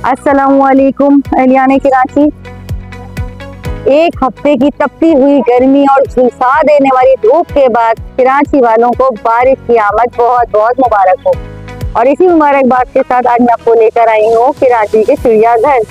अस्सलामुअलैकुम एलियाने कराची। एक हफ्ते की तपती हुई गर्मी और झुलसा देने वाली धूप के बाद कराची वालों को बारिश की आमद बहुत बहुत मुबारक हो। और इसी मुबारकबाद के साथ आज मैं आपको लेकर आई हूँ कराची के चिड़ियाघर।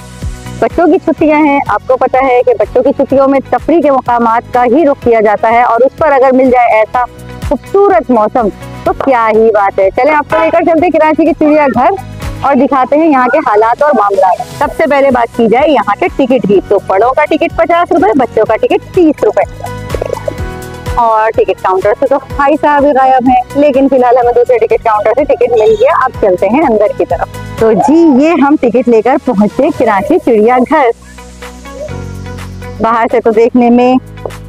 बच्चों की छुट्टियां हैं, आपको पता है कि बच्चों की छुट्टियों में तफरी के मकामात का ही रुख किया जाता है और उस पर अगर मिल जाए ऐसा खूबसूरत मौसम तो क्या ही बात है। चले आपको लेकर चलते कराची के चिड़ियाघर और दिखाते हैं यहाँ के हालात और मामला। सबसे पहले बात की जाए यहाँ के टिकट की, तो बड़ों का टिकट 50 रुपए, बच्चों का टिकट 30 रुपए। और टिकट काउंटर से तो भाई साहब गायब हैं, लेकिन फिलहाल हमें दूसरे टिकट काउंटर से टिकट मिल गया। अब चलते हैं अंदर की तरफ। तो जी ये हम टिकट लेकर पहुंचे कराची चिड़ियाघर। बाहर से तो देखने में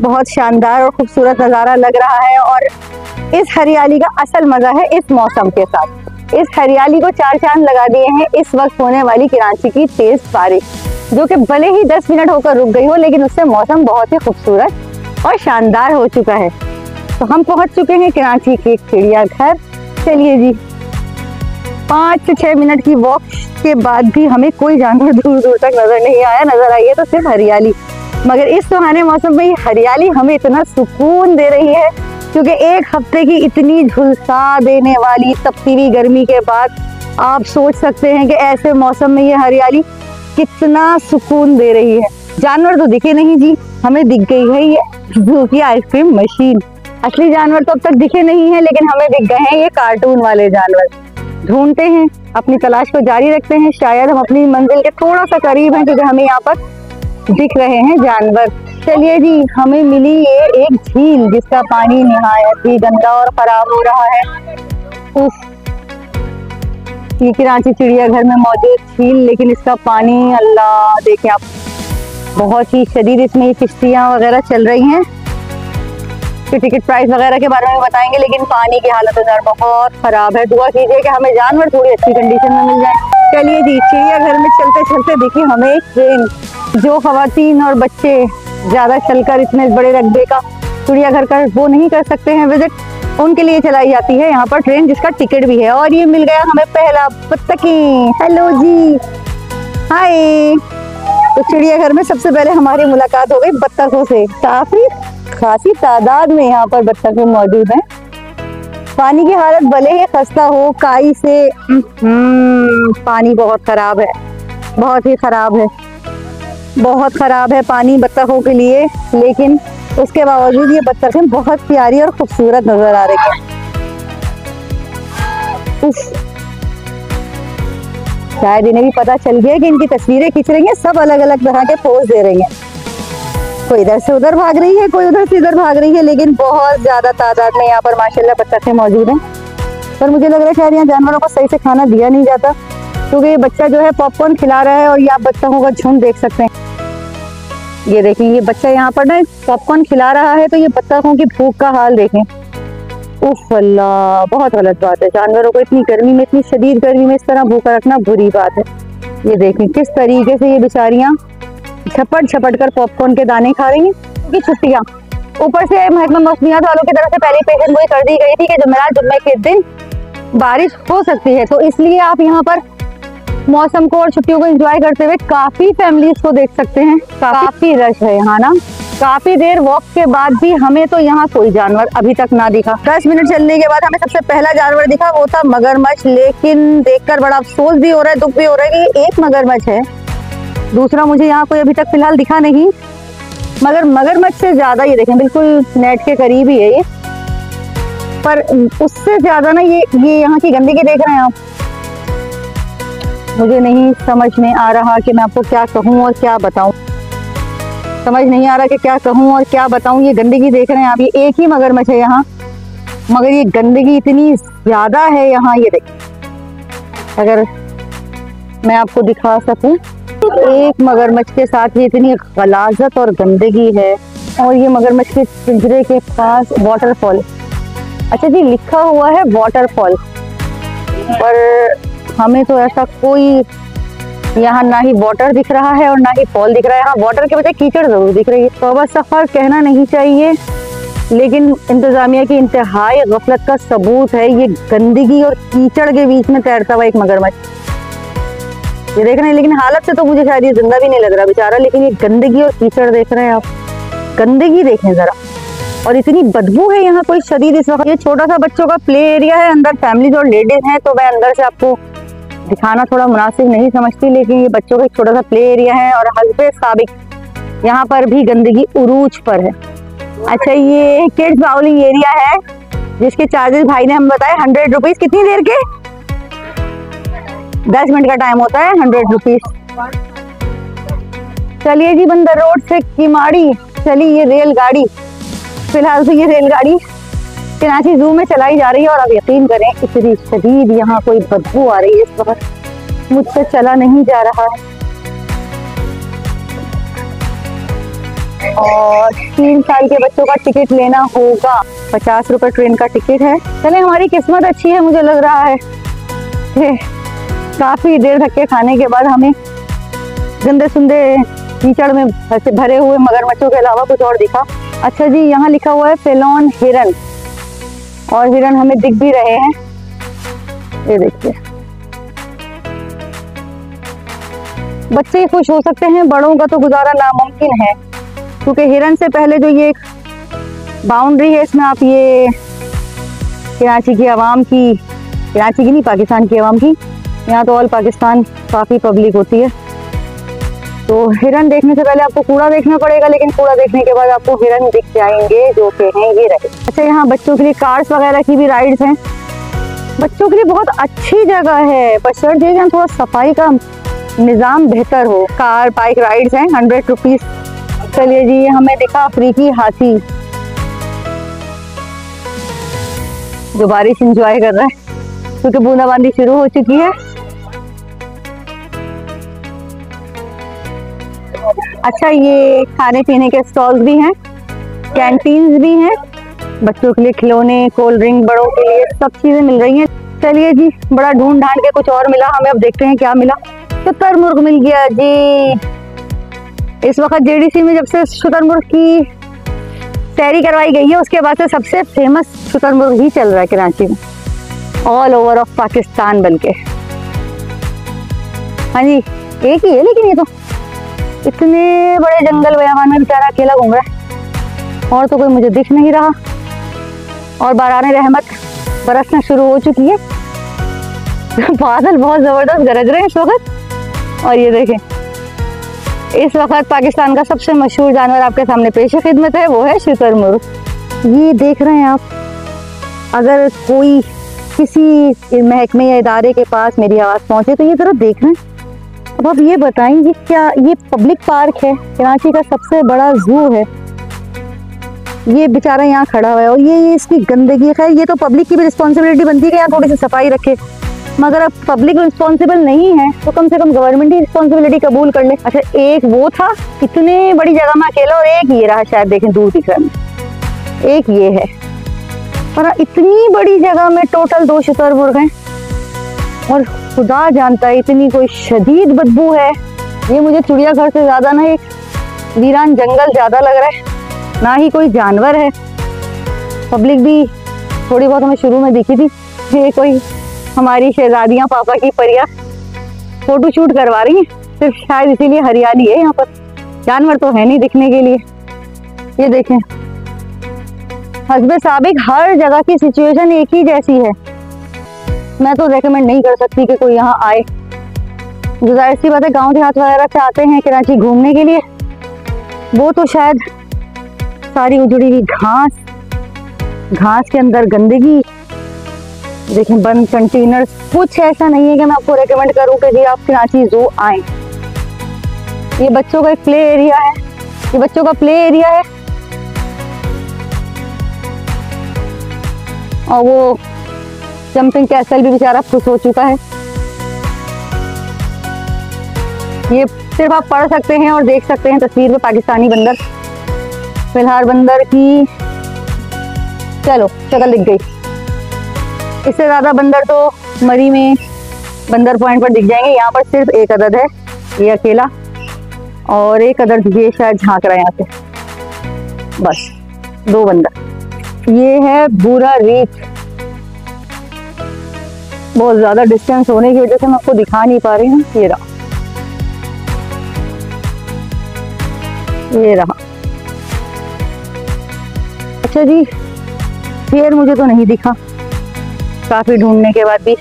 बहुत शानदार और खूबसूरत नजारा लग रहा है और इस हरियाली का असल मजा है इस मौसम के साथ। इस हरियाली को चार चांद लगा दिए हैं इस वक्त होने वाली कराची की तेज बारिश, जो कि भले ही 10 मिनट होकर रुक गई हो, लेकिन उससे मौसम बहुत ही खूबसूरत और शानदार हो चुका है। तो हम पहुंच चुके हैं कराची के चिड़ियाघर। चलिए जी, 5 से 6 मिनट की वॉक के बाद भी हमें कोई जानवर दूर दूर तक नजर नहीं आया। नजर आई है तो सिर्फ हरियाली, मगर इस सुहाने मौसम में ये हरियाली हमें इतना सुकून दे रही है, क्योंकि एक हफ्ते की इतनी झुलसा देने वाली तपती हुई गर्मी के बाद आप सोच सकते हैं कि ऐसे मौसम में ये हरियाली कितना सुकून दे रही है। जानवर तो दिखे नहीं जी, हमें दिख गई है ये जू की आइसक्रीम मशीन। असली जानवर तो अब तक दिखे नहीं है, लेकिन हमें दिख गए हैं ये कार्टून वाले जानवर। ढूंढते हैं, अपनी तलाश को जारी रखते हैं। शायद हम अपनी मंजिल के थोड़ा सा करीब हैं, क्योंकि हमें यहाँ पर दिख रहे हैं जानवर। चलिए जी, हमें मिली ये एक झील जिसका पानी निहायत ही गंदा और खराब हो रहा है। ये कराची चिड़ियाघर में मौजूद झील, लेकिन इसका पानी अल्लाह देखें आप, बहुत ही शदीद इसमें किश्तियां वगैरह चल रही हैं। तो टिकट प्राइस वगैरह के बारे में बताएंगे, लेकिन पानी की हालत इधर बहुत खराब है। दुआ कीजिए कि हमें जानवर थोड़ी अच्छी कंडीशन में मिल जाए। चलिए जी, चिड़ियाघर में चलते चलते देखिए हमें एक ट्रेन, जो खवातीन और बच्चे ज्यादा चलकर इतने बड़े रकबे का चिड़ियाघर का वो नहीं कर सकते हैं विजिट, उनके लिए चलाई जाती है यहाँ पर ट्रेन, जिसका टिकट भी है। और ये मिल गया हमें पहला बत्तखी। हेलो जी, हाय। तो चिड़ियाघर में सबसे पहले हमारी मुलाकात हो गई बत्तखों से। काफी खासी तादाद में यहाँ पर बत्तखें मौजूद हैं। पानी की हालत भले ही खस्ता हो, काई से पानी बहुत खराब है, बहुत ही खराब है, बहुत खराब है पानी बत्तखों के लिए। लेकिन उसके बावजूद ये बत्तखें बहुत प्यारी और खूबसूरत नजर आ रही है। शायद इन्हें भी पता चल गया कि इनकी तस्वीरें खींच रही हैं, सब अलग अलग तरह के पोज दे रही हैं। कोई इधर से उधर भाग रही है, कोई उधर से इधर भाग रही है, लेकिन बहुत ज्यादा तादाद में यहाँ पर माशाल्लाह बत्तखें मौजूद हैं। पर मुझे लग रहा है शायद यहाँ जानवरों को सही से खाना दिया नहीं जाता, क्योंकि ये बच्चा जो है पॉपकॉर्न खिला रहा है और ये आप बत्तखों का झुंड देख सकते हैं। ये देखिए, ये बच्चा यहाँ पर ना पॉपकॉर्न खिला रहा है, तो ये बत्तखों की भूख का हाल देखें। उफ अल्लाह, बहुत गलत बात है। जानवरों को इतनी गर्मी में, इतनी शदीद गर्मी में इस तरह भूखा रखना बुरी बात है। ये देखें किस तरीके से ये बेचारियां झपट झपट कर पॉपकॉर्न के दाने खा रही हैं। क्योंकि छुट्टियां ऊपर से महकमा मौसमियात वालों की तरफ से पहले पेशन गोई कर दी गई थी कि जुमेरात जुम्मे के दिन बारिश हो सकती है, तो इसलिए आप यहाँ पर मौसम को और छुट्टियों को एंजॉय करते हुए काफी फैमिलीज को देख सकते हैं। काफी रश है यहाँ ना। काफी देर वॉक के बाद भी हमें तो यहाँ कोई जानवर अभी तक ना दिखा। 10 मिनट चलने के बाद हमें सबसे पहला जानवर दिखा, वो था मगरमच्छ। लेकिन देखकर बड़ा अफसोस भी हो रहा है, दुख भी हो रहा है कि एक मगरमच्छ है, दूसरा मुझे यहाँ कोई अभी तक फिलहाल दिखा नहीं। मगर मगरमच्छ से ज्यादा ये देखें, बिल्कुल नेट के करीब ही है ये, पर उससे ज्यादा ना ये यहाँ की गंदगी देख रहे हैं आप। मुझे नहीं समझ में आ रहा कि मैं आपको क्या कहूँ और क्या बताऊँ। समझ नहीं आ रहा कि क्या कहूँ और क्या बताऊँ। ये गंदगी देख रहे हैं आप, ये एक ही मगरमच्छ है यहाँ, मगर ये गंदगी इतनी ज्यादा है यहाँ। ये देखिए, अगर मैं आपको दिखा सकूँ, एक मगरमच्छ के साथ ये इतनी गलाजत और गंदगी है। और ये मगरमच्छ के पिंजरे के पास वाटरफॉल, अच्छा जी लिखा हुआ है वाटरफॉल, पर हमें तो ऐसा कोई यहाँ ना ही वाटर दिख रहा है और ना ही फॉल दिख रहा है। यहाँ वाटर के बजाय कीचड़ जरूर दिख रही है। तो बस सफर कहना नहीं चाहिए, लेकिन इंतजामिया की इंतहाई गफलत का सबूत है ये गंदगी और कीचड़ के बीच में तैरता हुआ एक मगरमच्छ। ये देख रहे हैं, लेकिन हालत से तो मुझे शायद ये जिंदा भी नहीं लग रहा बेचारा। लेकिन ये गंदगी और कीचड़ देख रहे हैं आप, गंदगी देखें जरा, और इतनी बदबू है यहाँ कोई शदीद इस वक्त। ये छोटा सा बच्चों का प्ले एरिया है, अंदर फैमिलीज और लेडीज हैं, तो मैं अंदर से आपको दिखाना थोड़ा मुनासिब नहीं समझती, लेकिन ये बच्चों का एक छोटा सा प्ले एरिया है। और हस्बे साबिक यहाँ पर भी गंदगी उरूज पर है। अच्छा, ये किड्स बाउलिंग एरिया है जिसके चार्जेस भाई ने हम बताए 100 रुपीज। कितनी देर के? 10 मिनट का टाइम होता है, 100 रुपीज। चलिए जी, बंदर रोड से किमाड़ी चली ये रेलगाड़ी। फिलहाल तो ये रेलगाड़ी कराची जू में चलाई जा रही है, और आप यकीन करें इतनी शदीद यहाँ कोई बदबू आ रही है इस वक्त, मुझसे चला नहीं जा रहा है। और 3 साल के बच्चों का टिकट लेना होगा, 50 रुपए ट्रेन का टिकट है। चले, हमारी किस्मत अच्छी है, मुझे लग रहा है कि काफी देर धक्के खाने के बाद हमें गंदे सुंदे कीचड़ में भरे हुए मगरमच्छों के अलावा कुछ और दिखा। अच्छा जी, यहाँ लिखा हुआ है फेलोन हिरन, और हिरन हमें दिख भी रहे हैं, ये देखिए। बच्चे खुश हो सकते हैं, बड़ों का तो गुजारा नामुमकिन है, क्योंकि हिरन से पहले जो ये बाउंड्री है, इसमें आप ये कराची की आवाम की, कराची की नहीं पाकिस्तान की आवाम की, यहाँ तो ऑल पाकिस्तान काफ़ी पब्लिक होती है, तो हिरन देखने से पहले आपको कूड़ा देखना पड़ेगा, लेकिन कूड़ा देखने के बाद आपको हिरन दिख जाएंगे, जो कि हैं ये रहे। अच्छा, यहाँ बच्चों के लिए कार्स वगैरह की भी राइड्स हैं, बच्चों के लिए बहुत अच्छी जगह है, पर शर्त ये कि थोड़ा सफाई का निज़ाम बेहतर हो। कार बाइक राइड्स हैं, 100 रुपीज़। चलिए जी, हमें दिखा अफ्रीकी हाथी जो बारिश एंजॉय कर रहा है, क्योंकि बूंदाबांदी शुरू हो चुकी है। अच्छा, ये खाने पीने के स्टॉल्स भी हैं, कैंटीन्स भी हैं, बच्चों के लिए खिलौने, कोल्ड ड्रिंक, बड़ों के लिए सब चीजें मिल रही हैं। चलिए जी, बड़ा ढूंढ ढांड के कुछ और मिला हमें, अब देखते हैं क्या मिला। शुतुरमुर्ग मिल गया जी। इस वक्त जेडीसी में जब से शुतुरमुर्ग की तैयारी करवाई गई है, उसके बाद से सबसे फेमस शुतुरमुर्ग ही चल रहा है कराची में, ऑल ओवर ऑफ पाकिस्तान बनके। हाँ जी, एक ही है, लेकिन ये तो इतने बड़े जंगल बयाबान में बेचारा अकेला घूम रहा है, और तो कोई मुझे दिख नहीं रहा। और बाराने रहमत बरसना शुरू हो चुकी है, बादल बहुत जबरदस्त गरज रहे हैं इस वक्त। और ये देखें, इस वक्त पाकिस्तान का सबसे मशहूर जानवर आपके सामने पेश खिदमत है, वो है शुतुरमुर्ग। ये देख रहे हैं आप, अगर कोई किसी महकमे या इदारे के पास मेरी आवाज़ पहुंचे तो ये जरा देख रहे हैं। अब आप ये बताएंगे, क्या ये पब्लिक पार्क है, कराची का सबसे बड़ा जू है, ये बेचारा यहाँ खड़ा हुआ है, और ये इसकी गंदगी है। ये तो पब्लिक की भी रिस्पॉन्सिबिलिटी बनती है कि यहाँ थोड़ी सी सफाई रखे, मगर अब पब्लिक रिस्पॉन्सिबल नहीं है तो कम से कम गवर्नमेंट ही रिस्पॉन्सिबिलिटी कबूल कर ले। अच्छा, एक वो था इतने बड़ी जगह में अकेला, और एक ये रहा, शायद देखें दूर दिख रहा है, एक ये है, और इतनी बड़ी जगह में टोटल 2 शुतुरमुर्ग हैं, और खुदा जानता है इतनी कोई शदीद बदबू है। ये मुझे चिड़ियाघर से ज्यादा ना एक वीरान जंगल ज्यादा लग रहा है, ना ही कोई जानवर है। पब्लिक भी थोड़ी बहुत हमें शुरू में दिखी थी, ये कोई हमारी शहजादियां पापा की परियां फोटो शूट करवा रही हैं, सिर्फ शायद इसीलिए हरियाली है यहाँ पर, जानवर तो है नहीं दिखने के लिए। ये देखें, हस्बे साबिक हर जगह की सिचुएशन एक ही जैसी है। मैं तो रेकमेंड नहीं कर सकती कि कोई यहाँ आए, जो जाहिर सी बात है गाँव देहात वगैरह से आते हैं कराची घूमने के लिए, वो तो शायद सारी उजड़ी हुई घास, घास के अंदर गंदगी, देखें बंद कंटेनर्स, कुछ ऐसा नहीं है कि मैं आपको रेकमेंड करूं कि जी आप कराची जू आए। ये बच्चों का एक प्ले एरिया है, ये बच्चों का प्ले एरिया है, और वो जंपिंग कैसल भी बेचारा खुश हो चुका है। ये सिर्फ आप पढ़ सकते हैं और देख सकते हैं तस्वीर में पाकिस्तानी बंदर। फिलहाल बंदर की चलो शक्ल दिख गई, इससे ज्यादा बंदर तो मरी में बंदर पॉइंट पर दिख जाएंगे। यहाँ पर सिर्फ एक अदद है, ये अकेला, और एक अदद ये शायद झांक रहा है यहाँ से, बस 2 बंदर। ये है भूरा रीछ, बहुत ज्यादा डिस्टेंस होने की वजह से मैं आपको दिखा नहीं पा रही हूँ। ये रहा, ये रहा। अच्छा जी, शेर मुझे तो नहीं दिखा काफी ढूंढने के बाद भी,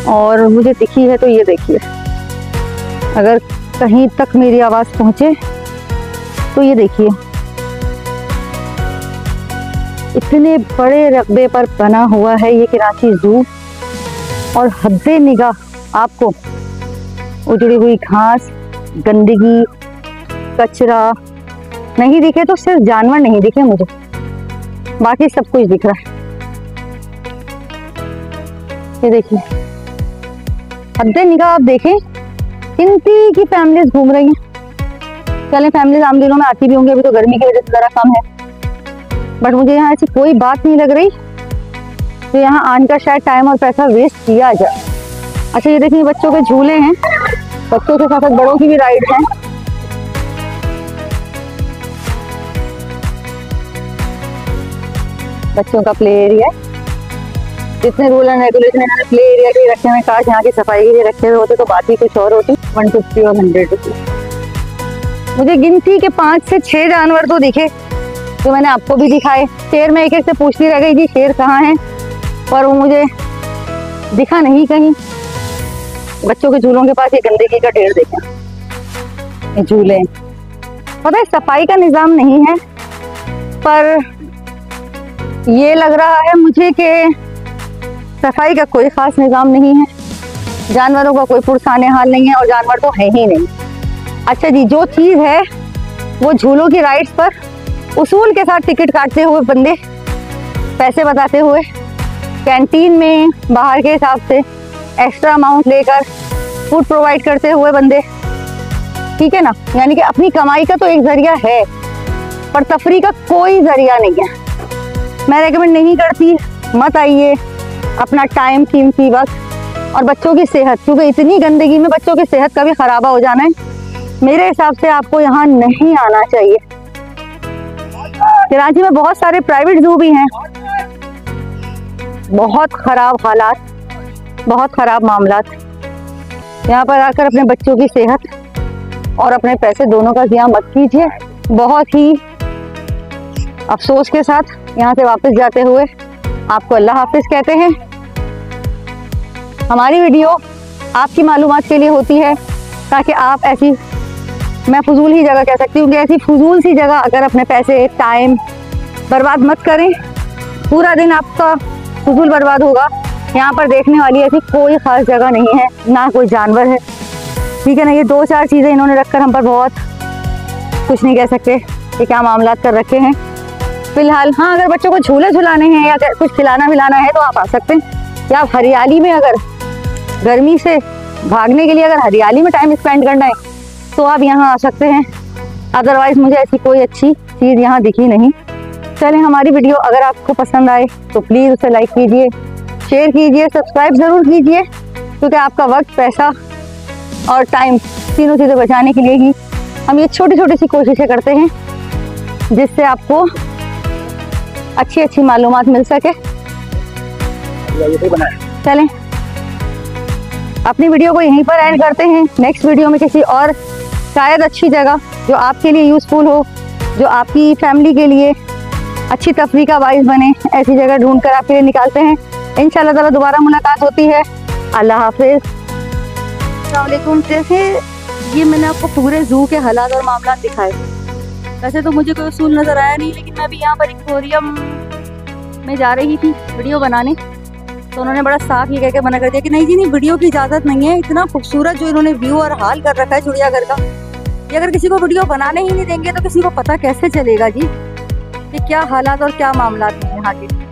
और मुझे दिखी है तो ये देखिए, अगर कहीं तक मेरी आवाज पहुंचे तो ये देखिए, इतने बड़े रकबे पर बना हुआ है ये कराची जू, और हद्दे निगाह आपको उजड़ी हुई घास, गंदगी, कचरा नहीं दिखे तो सिर्फ जानवर नहीं दिखे मुझे, बाकी सब कुछ दिख रहा है। ये देखिए, हद्दे निगाह आप देखें, गिनती की फैमिलीज घूम रही हैं। चलें, फैमिलीज आम दिनों में आती भी होंगी, अभी तो गर्मी की वजह से जरा कम है, बट मुझे यहाँ ऐसी कोई बात नहीं लग रही तो यहाँ आने का शायद टाइम और पैसा वेस्ट किया जाए। अच्छा, ये देखिए बच्चों के झूले हैं, बच्चों के साथ साथ बड़ों की भी राइड है। बच्चों का प्ले एरिया है, जितने रूल एंड रेगुलेशन इन्होंने प्ले एरिया के लिए रखे हैं, काश यहाँ की सफाई के लिए रखे हुए होते तो बात ही कुछ और होती। 150 और 100 रुपीज। मुझे गिनती के 5 से 6 जानवर तो दिखे जो मैंने आपको भी दिखाए। शेर में एक एक से पूछती रह गई जी शेर कहाँ है, पर वो मुझे दिखा नहीं कहीं। बच्चों के झूलों के पास ये गंदगी का ढेर देखा, ये झूले, पता है सफाई का निजाम नहीं है, पर ये लग रहा है मुझे कि सफाई का कोई खास निजाम नहीं है, जानवरों का कोई पुरसाने हाल नहीं है, और जानवर तो है ही नहीं। अच्छा जी, जो चीज़ है वो झूलों की राइड्स पर उसूल के साथ टिकट काटते हुए बंदे, पैसे बताते हुए, कैंटीन में बाहर के हिसाब से एक्स्ट्रा अमाउंट लेकर फूड प्रोवाइड करते हुए बंदे, ठीक है ना, यानी कि अपनी कमाई का तो एक जरिया है, पर तफरी का कोई जरिया नहीं है। मैं रेकमेंड नहीं करती, मत आइए, अपना टाइम, कीमती वक्त और बच्चों की सेहत, क्योंकि इतनी गंदगी में बच्चों की सेहत का भी खराबा हो जाना है, मेरे हिसाब से आपको यहाँ नहीं आना चाहिए। कराची में बहुत सारे प्राइवेट जू भी हैं, बहुत खराब हालात, बहुत खराब मामलात। यहाँ पर आकर अपने बच्चों की सेहत और अपने पैसे दोनों का ज़िया मत कीजिए। बहुत ही अफसोस के साथ यहाँ से वापस जाते हुए आपको अल्लाह हाफिज कहते हैं। हमारी वीडियो आपकी मालूमात के लिए होती है, ताकि आप ऐसी, मैं फजूल ही जगह कह सकती हूँ कि ऐसी फजूल सी जगह अगर अपने पैसे, टाइम बर्बाद मत करें। पूरा दिन आपका फजूल बर्बाद होगा। यहाँ पर देखने वाली ऐसी कोई ख़ास जगह नहीं है, ना कोई जानवर है, ठीक है ना। ये 2-4 चीज़ें इन्होंने रखकर हम पर बहुत कुछ नहीं कह सकते कि क्या मामलात कर रखे हैं। फिलहाल हाँ, अगर बच्चों को झूले झुलाने हैं या कुछ खिलाना विलाना है तो आप आ सकते हैं। या आप हरियाली में, अगर गर्मी से भागने के लिए अगर हरियाली में टाइम स्पेंड करना है तो आप यहाँ आ सकते हैं। अदरवाइज़ मुझे ऐसी कोई अच्छी चीज़ यहाँ दिखी नहीं। चलें, हमारी वीडियो अगर आपको पसंद आए तो प्लीज़ उसे लाइक कीजिए, शेयर कीजिए, सब्सक्राइब ज़रूर कीजिए, क्योंकि आपका वक्त, पैसा और टाइम तीनों चीज़ें बचाने के लिए ही हम ये छोटी छोटी सी कोशिशें करते हैं, जिससे आपको अच्छी अच्छी मालूमात मिल सके। चलें, अपनी वीडियो को यहीं पर एंड करते हैं। नेक्स्ट वीडियो में किसी और शायद अच्छी जगह जो आपके लिए यूज़फुल हो, जो आपकी फैमिली के लिए अच्छी तफरीह का बाइस बने, ऐसी जगह ढूंढ कर आपके लिए निकालते हैं। इंशाल्लाह ताला दोबारा मुलाकात होती है। अल्लाह हाफिज़। अस्सलाम वालेकुम। जैसे ये मैंने आपको पूरे जू के हालात और मामला दिखाए, वैसे तो मुझे कोई उसूल नज़र आया नहीं, लेकिन मैं भी यहाँ पर एक्वेरियम में जा रही थी वीडियो बनाने, तो उन्होंने बड़ा साफ ये कह के मना कर दिया कि नहीं जी, नहीं, वीडियो की इजाज़त नहीं है। इतना खूबसूरत जो इन्होंने व्यू और हाल कर रखा है चिड़ियाघर का, ये अगर किसी को वीडियो बनाने ही नहीं देंगे तो किसी को पता कैसे चलेगा जी कि क्या हालात और क्या मामला हैं यहाँ के।